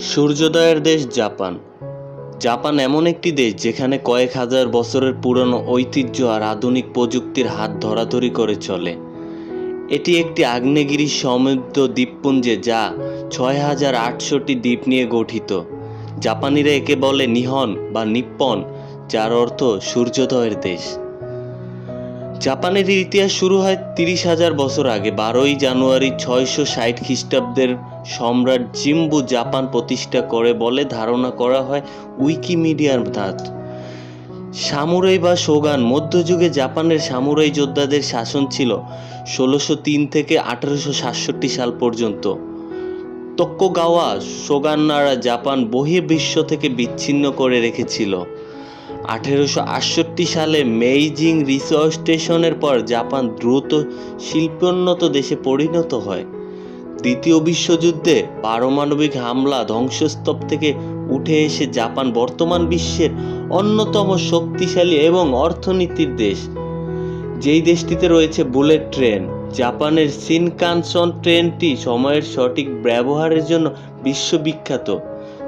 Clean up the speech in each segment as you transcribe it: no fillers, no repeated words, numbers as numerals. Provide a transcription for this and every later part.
সূর্যোদয়ের দেশ Japan. Japan এমন একটি দেশ যেখানে কয়েক হাজার বছরের পুরনো ঐতিহ্য আর আধুনিক প্রযুক্তির হাত ধরাধরি করে চলে। এটি একটি আগ্নেয়গিরি সমৃদ্ধ দ্বীপপুঞ্জে যা ৬,৮০০টি দ্বীপ নিয়ে গঠিত। জাপানিরা একে বলে নিহন বা নিপ্পন, যার অর্থ সূর্যোদয়ের দেশ। জাপানের ইতিহাস শুরু হয় ৩০,০০০ বছর আগে। ১২ই জানুয়ারি ৬৬০ খ্রিস্টাব্দের সম্রাট জিম্বু জাপান প্রতিষ্ঠা করে বলে ধারণা করা হয় উইকিমিডিয়ার ধাত। সামুরাই বা শোগান। মধ্যযুগে জাপানের সামুরাই যোদ্ধাদের শাসন ছিল ১৬০৩ থেকে ১৮৬৭ সাল পর্যন্ত। তোকুগাওয়া শোগানরা জাপান বহির্বিশ্ব থেকে বিচ্ছিন্ন করে রেখেছিল। ১৮৬৮ সালে মেইজিং রিকনস্ট্রাকশনের পর জাপান দ্রুত শিল্পোন্নত দেশে পরিণত হয়। দ্বিতীয় বিশ্বযুদ্ধে পারমাণবিক হামলা ধ্বংসস্তূপ থেকে উঠে এসে জাপান বর্তমান বিশ্বের অন্যতম শক্তিশালী এবং অর্থনীতির দেশ। যেই দেশটিতে রয়েছে বুলেট ট্রেন। জাপানের শিনকানসেন ট্রেনটি সময়ের সঠিক ব্যবহারের জন্য বিশ্ববিখ্যাত।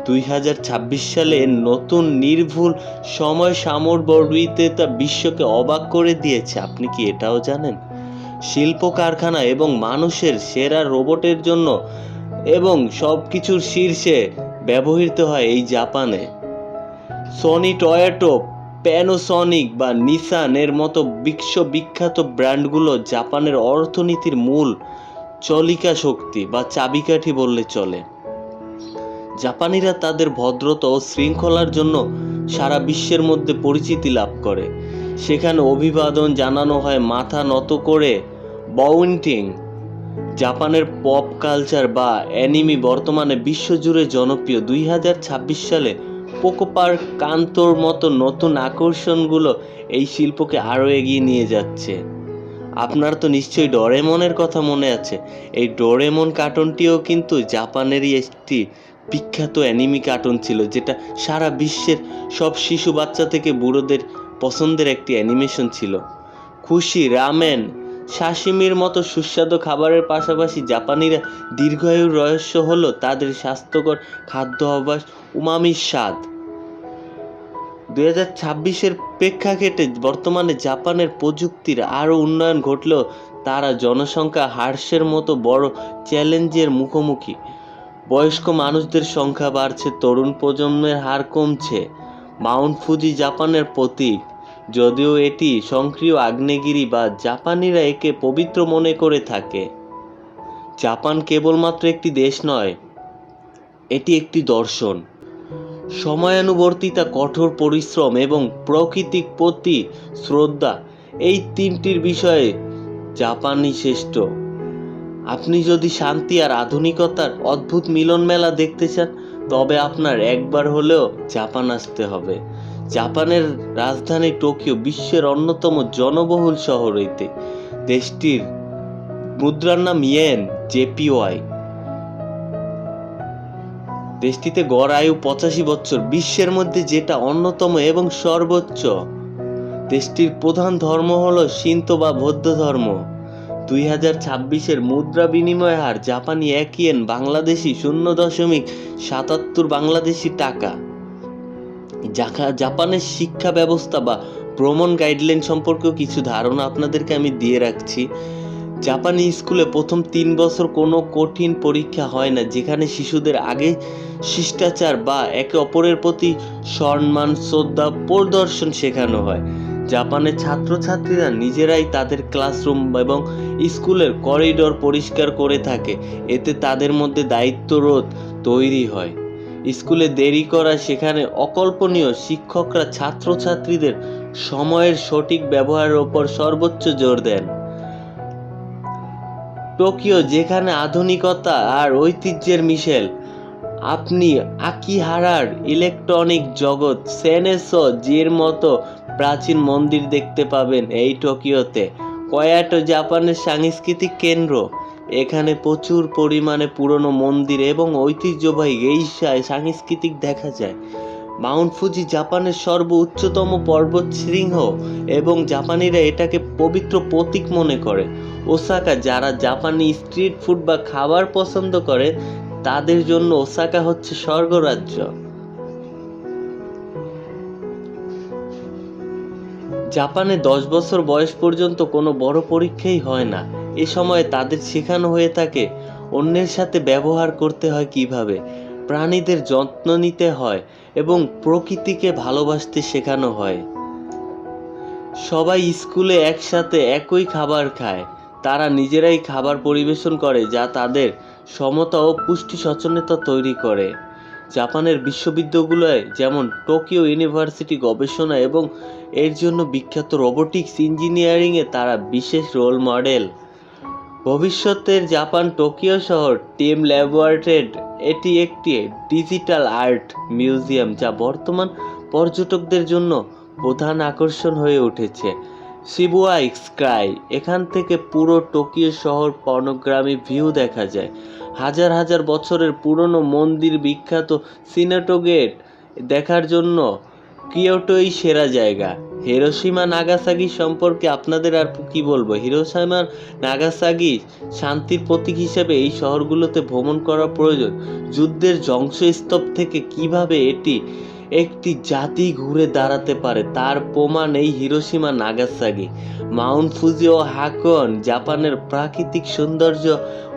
২০২৬ সালে নতুন নির্ভুল সময় সামগ্রীতে বিশ্বকে অবাক করে দিয়েছে। আপনি কি এটাও জানেন? শিল্প কারখানা এবং মানুষের সেরা রোবটের জন্য এবং সব কিছুর শীর্ষে ব্যবহৃত হয় এই জাপানে। সনি, টয়োটা, প্যানাসোনিক বা নিসান এর মতো বিশ্ববিখ্যাত ব্র্যান্ডগুলো জাপানের অর্থনীতির মূল চালিকা শক্তি বা চাবিকাঠি বললে চলে। জাপানিরা তাদের ভদ্রতা ও শৃঙ্খলার জন্য সারা বিশ্বের মধ্যে পরিচিতি লাভ করে। সেখানে অভিবাদন জানানো হয় মাথা নত করে, বাউইংটিং। জাপানের পপ কালচার বা অ্যানিমে বর্তমানে বিশ্বজুড়ে জনপ্রিয়। ২০২৬ সালে পোকোপার কান্তোর মতো নতুন আকর্ষণগুলো এই শিল্পকে আরও এগিয়ে নিয়ে যাচ্ছে। আপনার তো নিশ্চয়ই ডোরেমনের কথা মনে আছে। এই ডোরেমন কার্টুনটিও কিন্তু জাপানেরই একটি বিখ্যাত অ্যানিমে কার্টুন ছিল, যেটা সারা বিশ্বের সব শিশু বাচ্চা থেকে বুড়োদের পছন্দের একটি অ্যানিমেশন ছিল। খুশি, রামেন, সাশিমির মতো সুস্বাদু খাবারের পাশাপাশি জাপানিরা দীর্ঘায়ুর রহস্য হলো তাদের স্বাস্থ্যকর খাদ্য অভ্যাস, উমামির স্বাদ। ২০২৬-এর প্রেক্ষাপটে বর্তমানে জাপানের প্রযুক্তির আরও উন্নয়ন ঘটলেও তারা জনসংখ্যা হ্রাসের মতো বড় চ্যালেঞ্জের মুখোমুখি। বয়স্ক মানুষদের সংখ্যা বাড়ছে, তরুণ প্রজন্মের হার কমছে। মাউন্ট ফুজি জাপানের প্রতীক, যদিও এটি সক্রিয় আগ্নেয়গিরি বা জাপানিরা একে পবিত্র মনে করে থাকে। জাপান কেবলমাত্র একটি দেশ নয়, এটি একটি দর্শন। সময়ানুবর্তিতা, কঠোর পরিশ্রম এবং প্রকৃতির প্রতি শ্রদ্ধা, এই তিনটির বিষয়ে জাপানই শ্রেষ্ঠ। আপনি যদি শান্তি আর আধুনিকতার অদ্ভুত মিলন মেলা দেখতে চান, তবে আপনার একবার হলেও জাপান আসতে হবে। জাপানের রাজধানী টোকিও বিশ্বের অন্যতম জনবহুল শহর। এতে দেশটির মুদ্রার নাম ইয়েন, জেপিওয়াই। দেশটিতে গড় আয়ু ৮৫ বছর, বিশ্বের মধ্যে যেটা অন্যতম এবং সর্বোচ্চ। দেশটির প্রধান ধর্ম হলো শিন্তো বা বৌদ্ধ ধর্ম। ২০২৬-এর মুদ্রা বিনিময় হার জাপানি ১ ইয়েন বাংলাদেশি ০.৭৭ বাংলাদেশি টাকা। জাপানের শিক্ষা ব্যবস্থা বা ভ্রমণ গাইডলাইন সম্পর্কেও কিছু ধারণা আপনাদেরকে আমি দিয়ে রাখছি। জাপানি স্কুলে প্রথম ৩ বছর কোনো কঠিন পরীক্ষা হয় না, যেখানে শিশুদের আগে শিষ্টাচার বা একে অপরের প্রতি সম্মান, শ্রদ্ধা প্রদর্শন শেখানো হয়। জাপানের ছাত্রছাত্রীরা নিজেরাই তাদের ক্লাসরুম এবং স্কুলের করিডোর পরিষ্কার করে থাকে। এতে তাদের মধ্যে দায়িত্ববোধ তৈরি হয়। স্কুলে দেরি করা সেখানে অকল্পনীয়। শিক্ষকরা ছাত্রছাত্রীদের সময়ের সঠিক ব্যবহারের ওপর সর্বোচ্চ জোর দেন। টোকিও, যেখানে আধুনিকতা আর ঐতিহ্যের মিশেল। আপনি আকিহারার ইলেকট্রনিক জগৎ, সেনেসো জির মতো প্রাচীন মন্দির দেখতে পাবেন এই টোকিওতে। কয়োটো জাপানের সাংস্কৃতিক কেন্দ্র। এখানে প্রচুর পরিমাণে পুরনো মন্দির এবং ঐতিহ্যবাহী গেইশা সংস্কৃতি দেখা যায়। মাউন্ট ফুজি জাপানের সর্বোচ্চতম পর্বতশৃঙ্গ এবং জাপানিরা এটাকে পবিত্র প্রতীক মনে করে। ওসাকা, যারা জাপানি স্ট্রিট ফুড বা খাবার পছন্দ করে, তাদের জন্য ওসাকা হচ্ছে স্বর্গরাজ্য। জাপানে 10 বছর বয়স পর্যন্ত কোনো বড় পরীক্ষাই হয় না। এ সময় তাদের শেখানো হয়ে থাকে অন্যের সাথে ব্যবহার করতে হয় কিভাবে, প্রাণীদের যত্ন নিতে হয় এবং প্রকৃতিকে ভালোবাসতে শেখানো হয়। সবাই স্কুলে একসাথে একই খাবার খায়। তারা নিজেরাই খাবার পরিবেশন করে, যা তাদের সমতা ও পুষ্টি সচেতনতা তৈরি করে। জাপানের বিশ্ববিদ্যালয় যেমন টোকিও ইউনিভার্সিটি গবেষণা এবং এর জন্য বিখ্যাত রোবোটিক্স ইঞ্জিনিয়ারিংয়ে তারা বিশেষ রোল মডেল। ভবিষ্যতের জাপান টোকিও শহর টিম ল্যাবরেটরি এটি একটি ডিজিটাল আর্ট মিউজিয়াম, যা বর্তমান পর্যটকদের জন্য প্রধান আকর্ষণ হয়ে উঠেছে। শিবুয়া স্কাই, এখান থেকে পুরো টোকিও শহর পর্নোগ্রামী ভিউ দেখা যায়। হাজার হাজার বছরের পুরনো মন্দির, বিখ্যাত সিনেটো গেট দেখার জন্য কিয়োটোই সেরা জায়গা। হিরোশিমা নাগাসাকি সম্পর্কে আপনাদের আর কি বলবো। হিরোশিমা নাগাসাকি শান্তির প্রতীক হিসেবে এই শহরগুলোতে ভ্রমণ করা প্রয়োজন। যুদ্ধের ধ্বংসস্তূপ থেকে কিভাবে এটি একটি জাতি ঘুরে দাঁড়াতে পারে তার প্রমাণ এই হিরোশিমা নাগাসাকি। মাউন্ট ফুজি ও হাকন, জাপানের প্রাকৃতিক সৌন্দর্য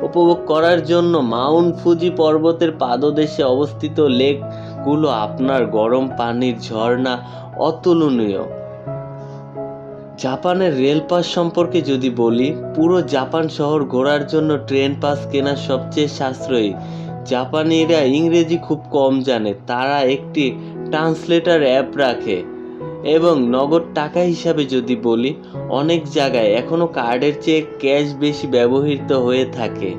উপভোগ করার জন্য মাউন্ট ফুজি পর্বতের পাদদেশে অবস্থিত লেকগুলো আপনার গরম পানির ঝর্ণা অতুলনীয়। জাপানের রেল পাস সম্পর্কে যদি বলি, পুরো জাপান শহর ঘোরার জন্য ট্রেন পাস কেনা সবচেয়ে সাশ্রয়ী। জাপানিরা ইংরেজি খুব কম জানে, তারা একটি ট্রান্সলেটর অ্যাপ রাখে। এবং নগদ টাকা হিসাবে যদি বলি, অনেক জায়গায় এখনও কার্ডের চেয়ে ক্যাশ বেশি ব্যবহৃত হয়ে থাকে।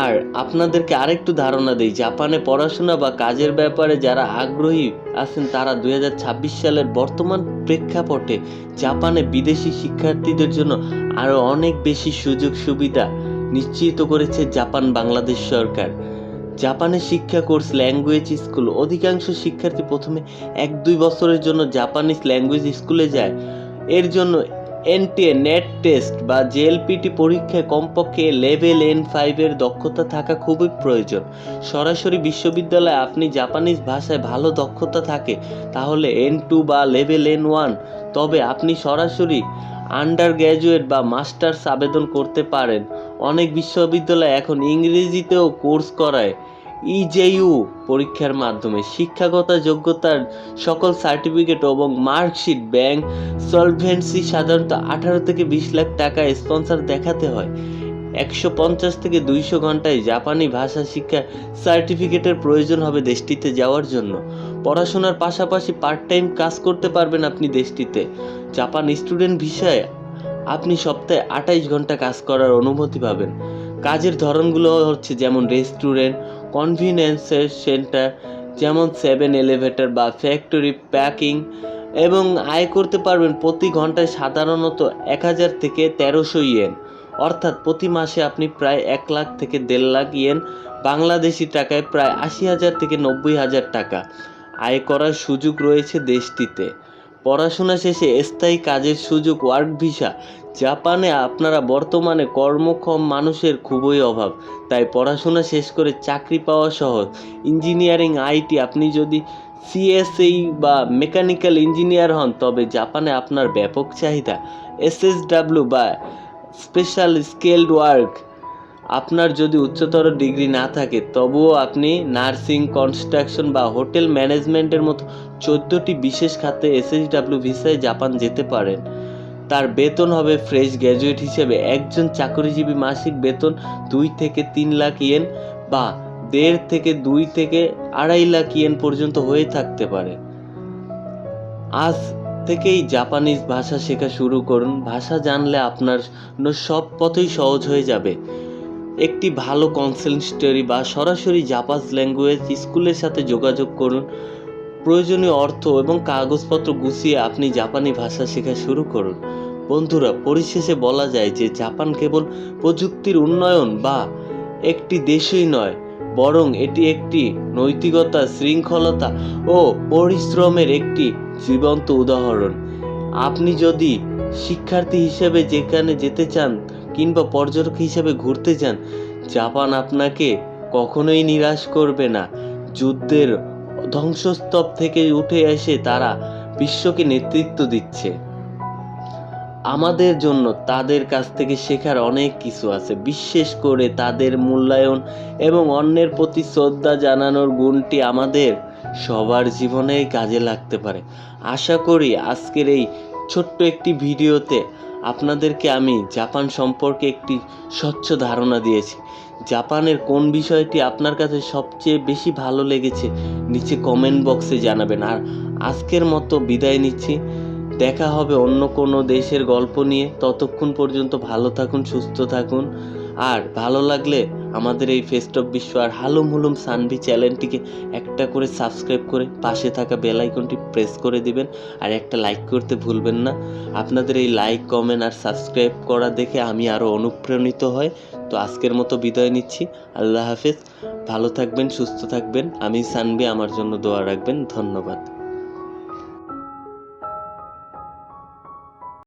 আর আপনাদেরকে আরেকটু ধারণা দেই, জাপানে পড়াশোনা বা কাজের ব্যাপারে যারা আগ্রহী আছেন তারা 2026 সালের বর্তমান প্রেক্ষাপটে জাপানে বিদেশি শিক্ষার্থীদের জন্য আরও অনেক বেশি সুযোগ সুবিধা নিশ্চিত করেছে জাপান বাংলাদেশ সরকার। জাপানের শিক্ষা কোর্স ল্যাঙ্গুয়েজ স্কুল, অধিকাংশ শিক্ষার্থী প্রথমে 1-2 বছরের জন্য জাপানিজ ল্যাঙ্গুয়েজ স্কুলে যায়। এর জন্য এনটিএ নেট টেস্ট বা জেএলপিটি পরীক্ষায় কমপক্ষে লেভেল N5 এর দক্ষতা থাকা খুবই প্রয়োজন। সরাসরি বিশ্ববিদ্যালয়ে আপনি জাপানিজ ভাষায় ভালো দক্ষতা থাকে তাহলে N2 বা লেভেল N1, তবে আপনি সরাসরি আন্ডার গ্র্যাজুয়েট বা মাস্টার্স আবেদন করতে পারেন। অনেক বিশ্ববিদ্যালয় এখন ইংরেজিতেও কোর্স করায়। ইজেইউ পরীক্ষার মাধ্যমে শিক্ষাগত যোগ্যতার সকল সার্টিফিকেট এবং মার্কশিট, ব্যাংক সলভেন্সি সাধারণত 18 থেকে 20 লাখ টাকা স্পন্সর দেখাতে হয়। 150 থেকে 200 ঘন্টায় জাপানি ভাষা শিক্ষার সার্টিফিকেটের প্রয়োজন হবে দেশটিতে যাওয়ার জন্য। পড়াশোনার পাশাপাশি পার্ট টাইম কাজ করতে পারবেন আপনি দেশটিতে। জাপান স্টুডেন্ট ভিসায় আপনি সপ্তাহে 28 ঘন্টা কাজ করার অনুমতি পাবেন। কাজের ধরনগুলো হচ্ছে যেমন রেস্টুরেন্ট, কনভিনিয়েন্স সেন্টার যেমন 7-Elevator বা ফ্যাক্টরি প্যাকিং, এবং আয় করতে পারবেন প্রতি ঘন্টায় সাধারণত 1000 থেকে 1300 ইয়েন, অর্থাৎ প্রতি মাসে আপনি প্রায় 1 লাখ থেকে 1.5 লাখ ইয়েন, বাংলাদেশি টাকায় প্রায় 80,000 থেকে 90,000 টাকা আয় করার সুযোগ রয়েছে দেশটিতে। পড়াশোনা শেষে স্থায়ী কাজের সুযোগ, ওয়ার্ক ভিসা। জাপানে আপনারা বর্তমানে কর্মক্ষম মানুষের খুবই অভাব, তাই পড়াশোনা শেষ করে চাকরি পাওয়া সহজ। ইঞ্জিনিয়ারিং, আইটি, আপনি যদি সিএসই বা মেকানিক্যাল ইঞ্জিনিয়ার হন তবে জাপানে আপনার ব্যাপক চাহিদা। এসএসডব্লিউ বা স্পেশাল স্কেলড ওয়ার্ক, আপনার যদি উচ্চতর ডিগ্রি না থাকে তবুও আপনি নার্সিং, কনস্ট্রাকশন বা হোটেল ম্যানেজমেন্টের মতো 14টি বিশেষ খাতে এসএসডব্লিউ ভিসায় জাপান যেতে পারেন। তার বেতন হবে ফ্রেশ গ্র্যাজুয়েট হিসেবে একজন চাকরিজীবী মাসিক বেতন 2 থেকে 3 লাখ ইয়েন বা 1.5 থেকে 2 থেকে 2.5 লাখ ইয়েন পর্যন্ত হয়ে থাকতে পারে। আজ থেকেই জাপানিজ ভাষা শেখা শুরু করুন। ভাষা জানলে আপনার সব পথই সহজ হয়ে যাবে। একটি ভালো কনসালটেন্সি বা সরাসরি জাপানিজ ল্যাঙ্গুয়েজ স্কুলের সাথে যোগাযোগ করুন। প্রয়োজনীয় অর্থ এবং কাগজপত্র গুছিয়ে আপনি জাপানি ভাষা শেখা শুরু করুন। বন্ধুরা, পরিশেষে বলা যায় যে জাপান কেবল প্রযুক্তির উন্নয়ন বা একটি দেশই নয়, বরং এটি একটি নৈতিকতা, শৃঙ্খলতা ও পরিশ্রমের একটি জীবন্ত উদাহরণ। আপনি যদি শিক্ষার্থী হিসেবে যেখানে যেতে চান কিংবা পর্যটক হিসেবে ঘুরতে চান, জাপান আপনাকে কখনোই নিরাশ করবে না। যুদ্ধের ধ্বংসস্তূপ থেকে উঠে এসে তারা বিশ্বকে নেতৃত্ব দিচ্ছে। আমাদের জন্য তাদের কাছ থেকে শেখার অনেক কিছু আছে, বিশেষ করে তাদের মূল্যায়ন এবং অন্যের প্রতি শ্রদ্ধা জানানোর গুণটি আমাদের সবার জীবনেই কাজে লাগতে পারে। আশা করি আজকের এই ছোট্ট একটি ভিডিওতে আপনাদেরকে আমি জাপান সম্পর্কে একটি স্বচ্ছ ধারণা দিয়েছি। জাপানের কোন বিষয়টি আপনার কাছে সবচেয়ে বেশি ভালো লেগেছে নিচে কমেন্ট বক্সে জানাবেন। আর আজকের মতো বিদায় নিচ্ছি। দেখা হবে অন্য কোনো দেশের গল্প নিয়ে। ততক্ষণ পর্যন্ত ভালো থাকুন, সুস্থ থাকুন। আর ভালো লাগলে আমাদের এই ফেস্ট অফ বিশ্ব আর হালুম হুলুম সানভি চ্যানেলটিকে একটা করে সাবস্ক্রাইব করে পাশে থাকা বেল আইকনটি প্রেস করে দিবেন। আর একটা লাইক করতে ভুলবেন না। আপনাদের এই লাইক, কমেন্ট আর সাবস্ক্রাইব করা দেখে আমি আরও অনুপ্রাণিত হই। তো আজকের মতো বিদায় নিচ্ছি। আল্লাহ হাফেজ। ভালো থাকবেন, সুস্থ থাকবেন। আমি সানভি, আমার জন্য দোয়া রাখবেন। ধন্যবাদ।